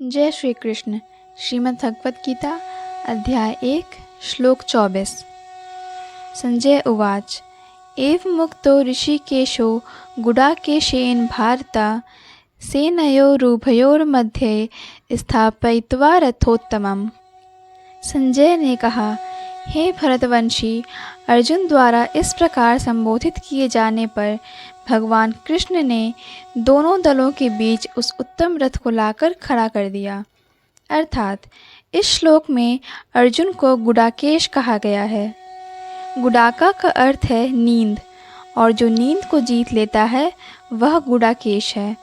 जय श्री कृष्ण। श्रीमद् भगवत गीता अध्याय 1 श्लोक 24। संजय उवाच एव मुक्तो ऋषिकेशो गुडाकेशेन भारत सेनयोरुभयोर्मध्ये स्थापयित्वा रथोत्तमम्। संजय ने कहा, हे भरतवंशी, अर्जुन द्वारा इस प्रकार संबोधित किए जाने पर भगवान कृष्ण ने दोनों दलों के बीच उस उत्तम रथ को लाकर खड़ा कर दिया। अर्थात इस श्लोक में अर्जुन को गुडाकेश कहा गया है। गुडाका का अर्थ है नींद, और जो नींद को जीत लेता है वह गुडाकेश है।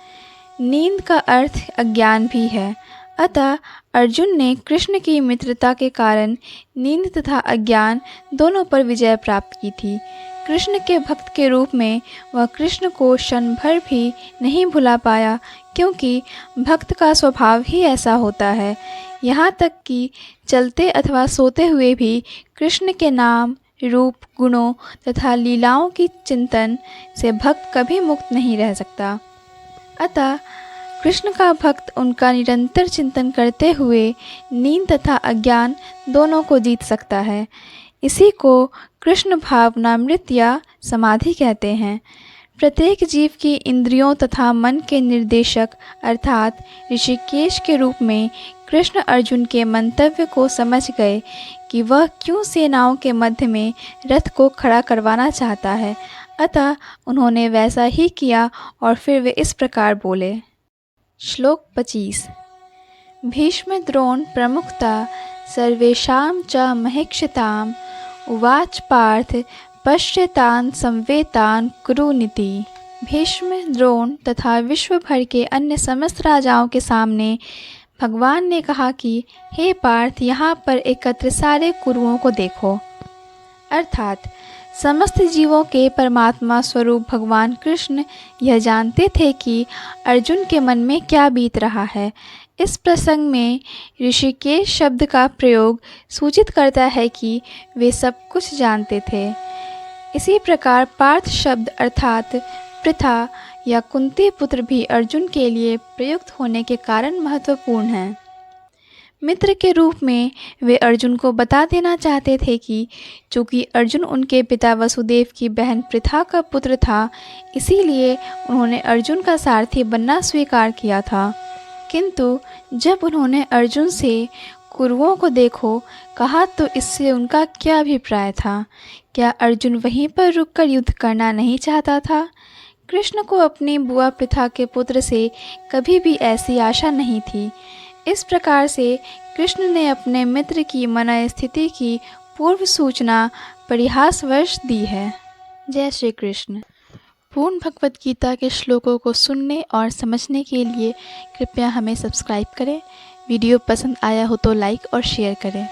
नींद का अर्थ अज्ञान भी है। अतः अर्जुन ने कृष्ण की मित्रता के कारण नींद तथा अज्ञान दोनों पर विजय प्राप्त की थी। कृष्ण के भक्त के रूप में वह कृष्ण को क्षण भर भी नहीं भुला पाया, क्योंकि भक्त का स्वभाव ही ऐसा होता है। यहाँ तक कि चलते अथवा सोते हुए भी कृष्ण के नाम, रूप, गुणों तथा लीलाओं की चिंतन से भक्त कभी मुक्त नहीं रह सकता। अतः कृष्ण का भक्त उनका निरंतर चिंतन करते हुए नींद तथा अज्ञान दोनों को जीत सकता है। इसी को कृष्ण भावनामृत या समाधि कहते हैं। प्रत्येक जीव की इंद्रियों तथा मन के निर्देशक अर्थात ऋषिकेश के रूप में कृष्ण अर्जुन के मंतव्य को समझ गए कि वह क्यों सेनाओं के मध्य में रथ को खड़ा करवाना चाहता है। अतः उन्होंने वैसा ही किया और फिर वे इस प्रकार बोले। श्लोक 25। भीष्म द्रोण प्रमुखता सर्वेषां च महेक्षताम् उवाच पार्थ पश्यतान् संवेतान् कुरुनिति। भीष्म, द्रोण तथा विश्व भर के अन्य समस्त राजाओं के सामने भगवान ने कहा कि हे पार्थ, यहाँ पर एकत्र सारे कुरुओं को देखो। अर्थात समस्त जीवों के परमात्मा स्वरूप भगवान कृष्ण यह जानते थे कि अर्जुन के मन में क्या बीत रहा है। इस प्रसंग में ऋषिकेश शब्द का प्रयोग सूचित करता है कि वे सब कुछ जानते थे। इसी प्रकार पार्थ शब्द अर्थात पृथा या कुंती पुत्र भी अर्जुन के लिए प्रयुक्त होने के कारण महत्वपूर्ण है। मित्र के रूप में वे अर्जुन को बता देना चाहते थे कि चूँकि अर्जुन उनके पिता वसुदेव की बहन पृथा का पुत्र था, इसीलिए उन्होंने अर्जुन का सारथी बनना स्वीकार किया था। किंतु जब उन्होंने अर्जुन से कुरुओं को देखो कहा तो इससे उनका क्या अभिप्राय था? क्या अर्जुन वहीं पर रुककर युद्ध करना नहीं चाहता था? कृष्ण को अपनी बुआ पृथा के पुत्र से कभी भी ऐसी आशा नहीं थी। इस प्रकार से कृष्ण ने अपने मित्र की मन स्थिति की पूर्व सूचना परिहासवश दी है। जय श्री कृष्ण। पूर्ण भगवत गीता के श्लोकों को सुनने और समझने के लिए कृपया हमें सब्सक्राइब करें। वीडियो पसंद आया हो तो लाइक और शेयर करें।